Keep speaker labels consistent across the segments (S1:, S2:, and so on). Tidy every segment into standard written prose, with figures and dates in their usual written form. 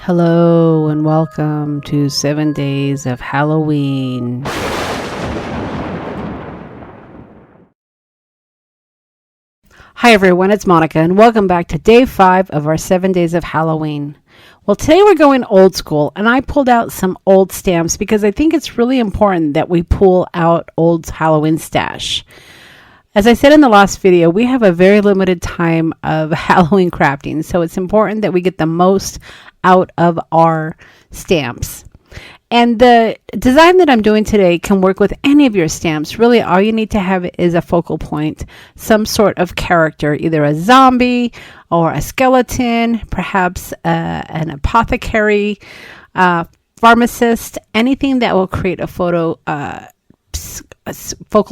S1: Hello and welcome to 7 Days of Halloween. Hi everyone, it's Monica and welcome back to day 5 of our 7 Days of Halloween. Well, today we're going old school and I pulled out some old stamps because I think it's really important that we pull out old Halloween stash. As I said in the last video, we have a very limited time of Halloween crafting, so it's important that we get the most out of our stamps. And the design that I'm doing today can work with any of your stamps. Really, all you need to have is a focal point, some sort of character, either a zombie or a skeleton, perhaps an apothecary, pharmacist, anything that will create a focal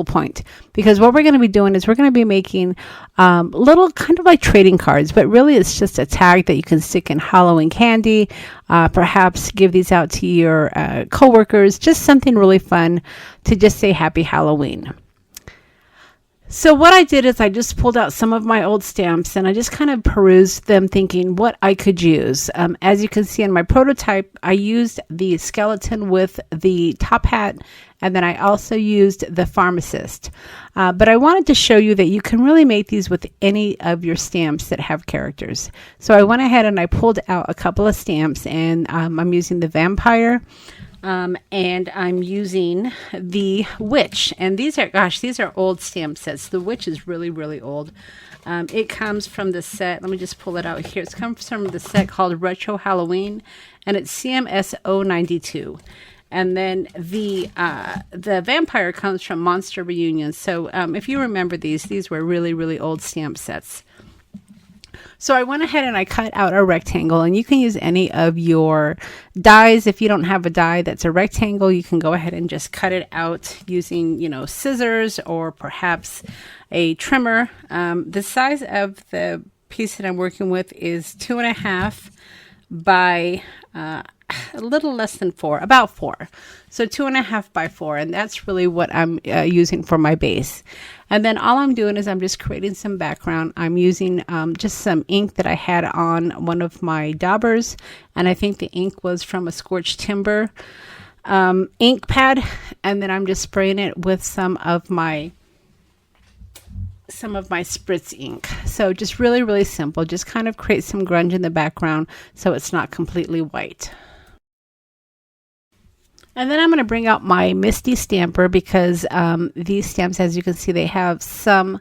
S1: point, because what we're going to be doing is we're going to be making little kind of like trading cards, but really it's just a tag that you can stick in Halloween candy, perhaps give these out to your coworkers, just something really fun to just say happy Halloween. So what I did is I just pulled out some of my old stamps and I just kind of perused them thinking what I could use. As you can see in my prototype, I used the skeleton with the top hat, and then I also used the pharmacist. But I wanted to show you that you can really make these with any of your stamps that have characters. So I went ahead and I pulled out a couple of stamps, and I'm using the vampire. And I'm using the witch, and these are old stamp sets. The witch is really, really old. It comes from the set. Let me just pull it out here. It comes from the set called Retro Halloween, and it's CMS 092. And then the vampire comes from Monster Reunion. So if you remember these were really, really old stamp sets. So I went ahead and I cut out a rectangle, and you can use any of your dies. If you don't have a die that's a rectangle, you can go ahead and just cut it out using, scissors or perhaps a trimmer. The size of the piece that I'm working with is 2.5 by a little less than 4, about 4. So 2.5 by 4, and that's really what I'm using for my base. And then all I'm doing is I'm just creating some background. I'm using just some ink that I had on one of my daubers, and I think the ink was from a Scorched Timber ink pad. And then I'm just spraying it with some of my spritz ink. So just really, really simple. Just kind of create some grunge in the background so it's not completely white. And then I'm going to bring out my Misty stamper because these stamps, as you can see, they have some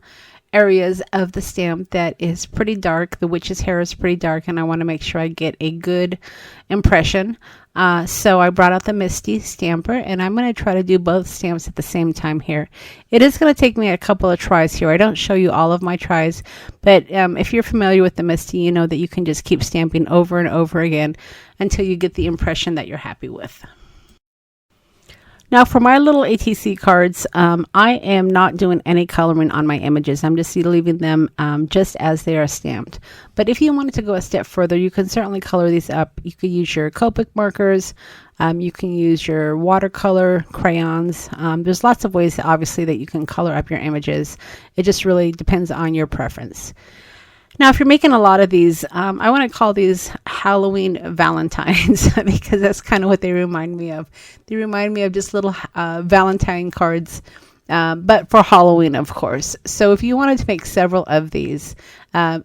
S1: areas of the stamp that is pretty dark. The witch's hair is pretty dark, and I want to make sure I get a good impression. So I brought out the Misty stamper, and I'm going to try to do both stamps at the same time here. It is going to take me a couple of tries here. I don't show you all of my tries, but if you're familiar with the Misty, you know that you can just keep stamping over and over again until you get the impression that you're happy with. Now for my little ATC cards, I am not doing any coloring on my images. I'm just leaving them just as they are stamped. But if you wanted to go a step further, you can certainly color these up. You could use your Copic markers. You can use your watercolor crayons. There's lots of ways, obviously, that you can color up your images. It just really depends on your preference. Now, if you're making a lot of these, I want to call these Halloween Valentines because that's kind of what they remind me of. They remind me of just little Valentine cards, but for Halloween, of course. So if you wanted to make several of these,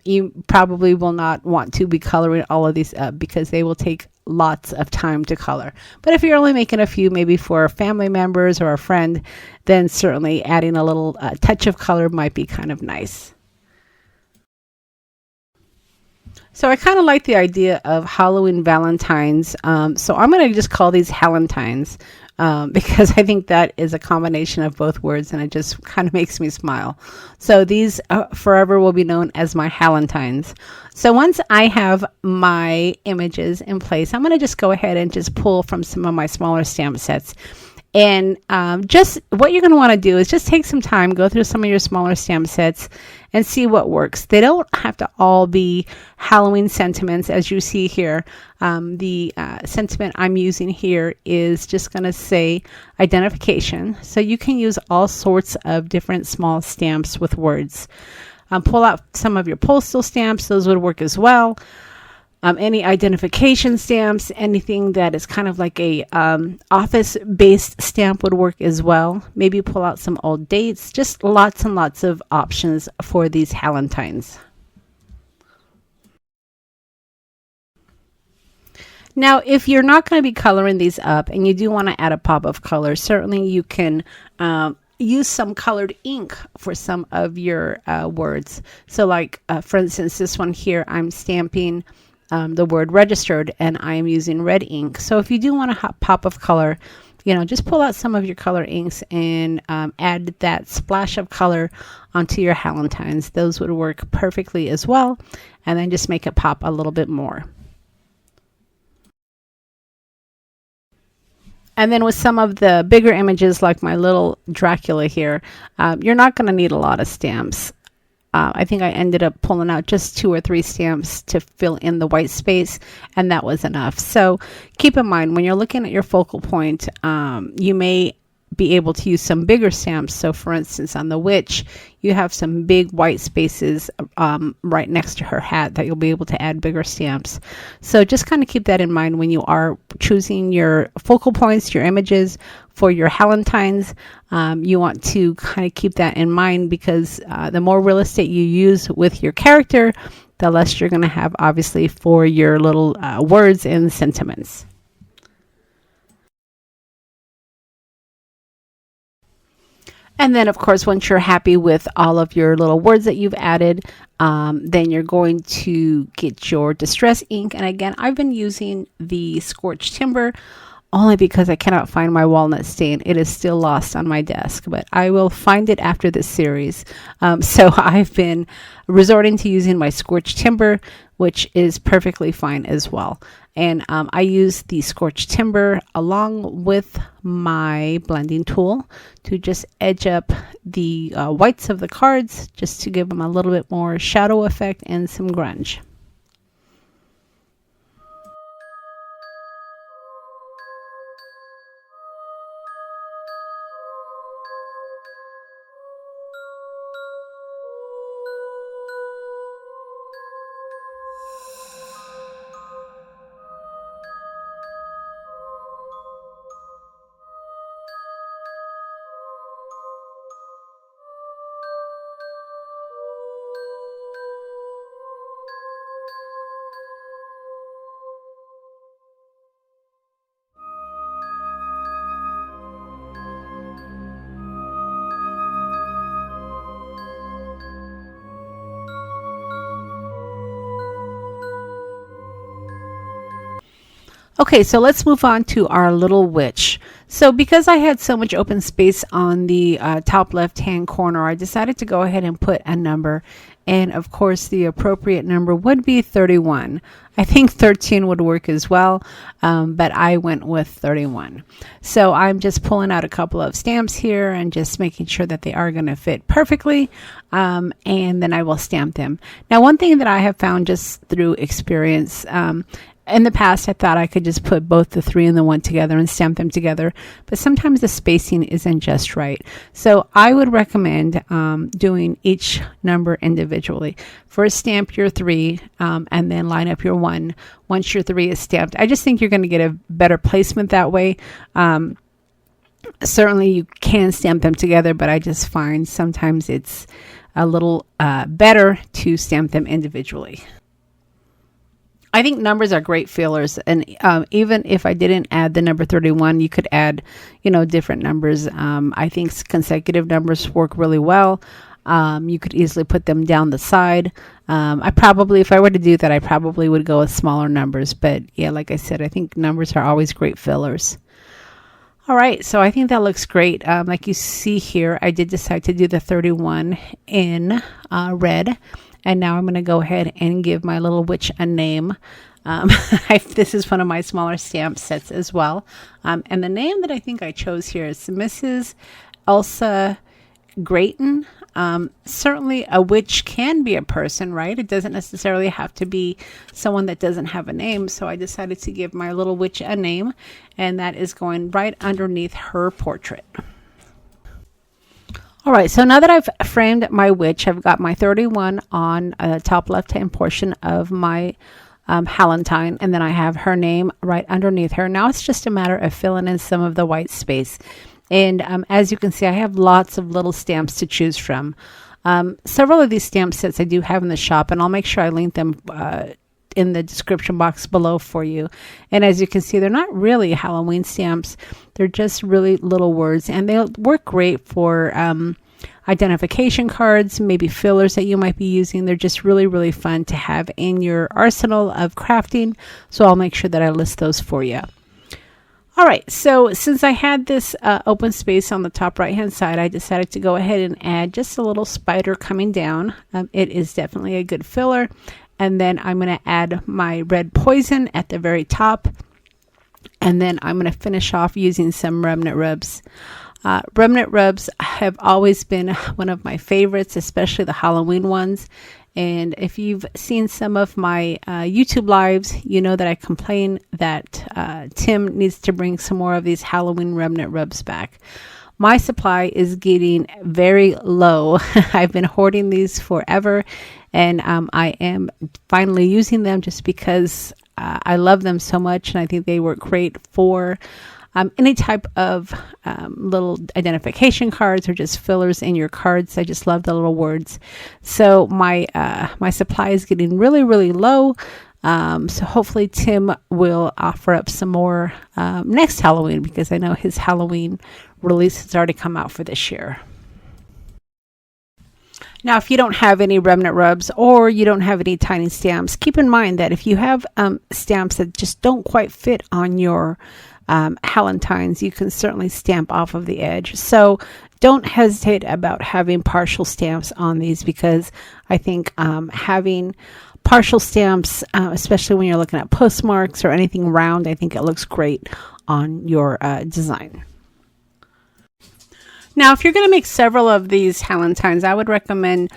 S1: you probably will not want to be coloring all of these up because they will take lots of time to color. But if you're only making a few, maybe for family members or a friend, then certainly adding a little touch of color might be kind of nice. So I kind of like the idea of Halloween Valentines. So I'm going to just call these Hallentines because I think that is a combination of both words and it just kind of makes me smile. So these forever will be known as my Hallentines. So once I have my images in place, I'm going to just go ahead and just pull from some of my smaller stamp sets. And just what you're going to want to do is just take some time, go through some of your smaller stamp sets and see what works. They don't have to all be Halloween sentiments, as you see here. The sentiment I'm using here is just going to say identification. So you can use all sorts of different small stamps with words. Pull out some of your postal stamps. Those would work as well. any identification stamps, anything that is kind of like a office-based stamp would work as well. Maybe pull out some old dates, just lots and lots of options for these Hallentines. Now, if you're not going to be coloring these up and you do want to add a pop of color, certainly you can use some colored ink for some of your words. So like, for instance, this one here, I'm stamping the word registered, and I am using red ink. So if you do want a pop of color, just pull out some of your color inks and add that splash of color onto your Hallentines. Those would work perfectly as well. And then just make it pop a little bit more. And then with some of the bigger images, like my little Dracula here, you're not going to need a lot of stamps. I think I ended up pulling out just 2 or 3 stamps to fill in the white space, and that was enough. So keep in mind, when you're looking at your focal point, you may be able to use some bigger stamps. So for instance, on the witch, you have some big white spaces right next to her hat that you'll be able to add bigger stamps. So just kind of keep that in mind when you are choosing your focal points, your images for your Hallentines. You want to kind of keep that in mind, because the more real estate you use with your character, the less you're going to have, obviously, for your little words and sentiments. And then, of course, once you're happy with all of your little words that you've added, then you're going to get your distress ink. And again, I've been using the Scorched Timber only because I cannot find my walnut stain. It is still lost on my desk, but I will find it after this series. So I've been resorting to using my Scorched Timber, which is perfectly fine as well. And I use the Scorched Timber along with my blending tool to just edge up the whites of the cards, just to give them a little bit more shadow effect and some grunge. Okay, so let's move on to our little witch. So because I had so much open space on the top left hand corner, I decided to go ahead and put a number. And of course, the appropriate number would be 31. I think 13 would work as well, but I went with 31. So I'm just pulling out a couple of stamps here and just making sure that they are going to fit perfectly. And then I will stamp them. Now, one thing that I have found just through experience, in the past, I thought I could just put both the 3 and the 1 together and stamp them together, but sometimes the spacing isn't just right. So I would recommend doing each number individually. First, stamp your 3 and then line up your 1 once your 3 is stamped. I just think you're going to get a better placement that way. Certainly, you can stamp them together, but I just find sometimes it's a little better to stamp them individually. I think numbers are great fillers, and even if I didn't add the number 31, you could add, different numbers. I think consecutive numbers work really well. You could easily put them down the side. If I were to do that, I probably would go with smaller numbers. But yeah, like I said, I think numbers are always great fillers. All right, so I think that looks great. Like you see here, I did decide to do the 31 in red. And now I'm going to go ahead and give my little witch a name. This is one of my smaller stamp sets as well. And the name that I think I chose here is Mrs. Elsa Grayton. Certainly a witch can be a person, right? It doesn't necessarily have to be someone that doesn't have a name. So I decided to give my little witch a name, and that is going right underneath her portrait. All right, so now that I've framed my witch, I've got my 31 on the top left-hand portion of my Hallentine, and then I have her name right underneath her. Now it's just a matter of filling in some of the white space. And as you can see, I have lots of little stamps to choose from. Several of these stamp sets I do have in the shop, and I'll make sure I link them in the description box below for you. And as you can see, they're not really Halloween stamps. They're just really little words, and they'll work great for identification cards, maybe fillers that you might be using. They're just really, really fun to have in your arsenal of crafting. So I'll make sure that I list those for you. All right, so since I had this open space on the top right hand side, I decided to go ahead and add just a little spider coming down. It is definitely a good filler. And then I'm going to add my red poison at the very top. And then I'm going to finish off using some remnant rubs. Remnant rubs have always been one of my favorites, especially the Halloween ones. And if you've seen some of my YouTube lives, you know that I complain that Tim needs to bring some more of these Halloween remnant rubs back. My supply is getting very low. I've been hoarding these forever, and I am finally using them just because I love them so much, and I think they work great for any type of little identification cards or just fillers in your cards. I just love the little words. So my supply is getting really, really low. So hopefully Tim will offer up some more next Halloween, because I know his Halloween release has already come out for this year. Now, if you don't have any remnant rubs or you don't have any tiny stamps, keep in mind that if you have stamps that just don't quite fit on your Hallentines, you can certainly stamp off of the edge. So don't hesitate about having partial stamps on these, because I think having partial stamps, especially when you're looking at postmarks or anything round, I think it looks great on your design. Now, if you're going to make several of these Hallentines, I would recommend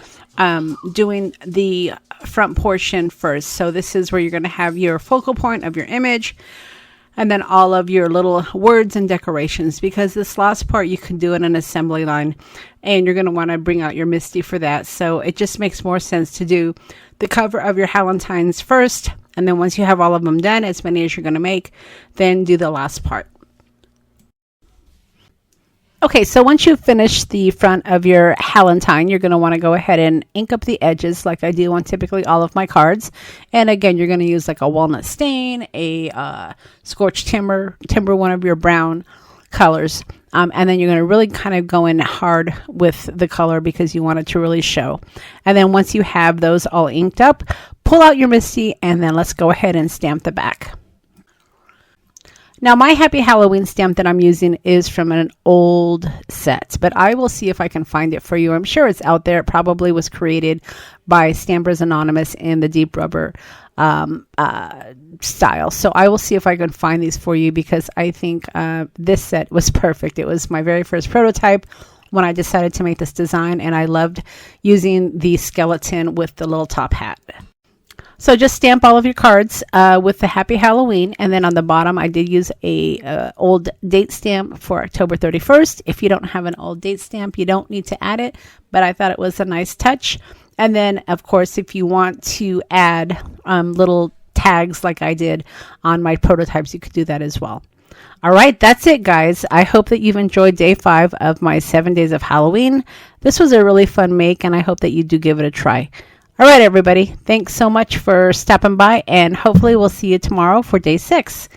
S1: doing the front portion first. So this is where you're going to have your focal point of your image, and then all of your little words and decorations, because this last part you can do in an assembly line, and you're going to want to bring out your Misty for that. So it just makes more sense to do the cover of your Hallentines first, and then once you have all of them done, as many as you're going to make, then do the last part. Okay, so once you finish the front of your Hallentine, you're going to want to go ahead and ink up the edges like I do on typically all of my cards. And again, you're going to use like a walnut stain, a scorched timber, one of your brown colors. And then you're going to really kind of go in hard with the color because you want it to really show. And then once you have those all inked up, pull out your Misty, and then let's go ahead and stamp the back. Now, my Happy Halloween stamp that I'm using is from an old set, but I will see if I can find it for you. I'm sure it's out there. It probably was created by Stampers Anonymous in the deep rubber style. So I will see if I can find these for you, because I think this set was perfect. It was my very first prototype when I decided to make this design, and I loved using the skeleton with the little top hat. So just stamp all of your cards with the Happy Halloween, and then on the bottom I did use a old date stamp for October 31st. If you don't have an old date stamp, you don't need to add it, but I thought it was a nice touch. And then, of course, if you want to add little tags like I did on my prototypes, you could do that as well. All right, that's it, guys. I hope that you've enjoyed day 5 of my 7 days of Halloween. This was a really fun make, and I hope that you do give it a try. All right, everybody. Thanks so much for stopping by, and hopefully we'll see you tomorrow for day 6.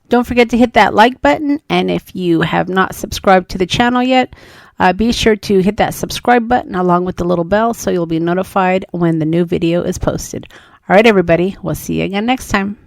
S1: Don't forget to hit that like button, and if you have not subscribed to the channel yet, be sure to hit that subscribe button along with the little bell so you'll be notified when the new video is posted. All right, everybody. We'll see you again next time.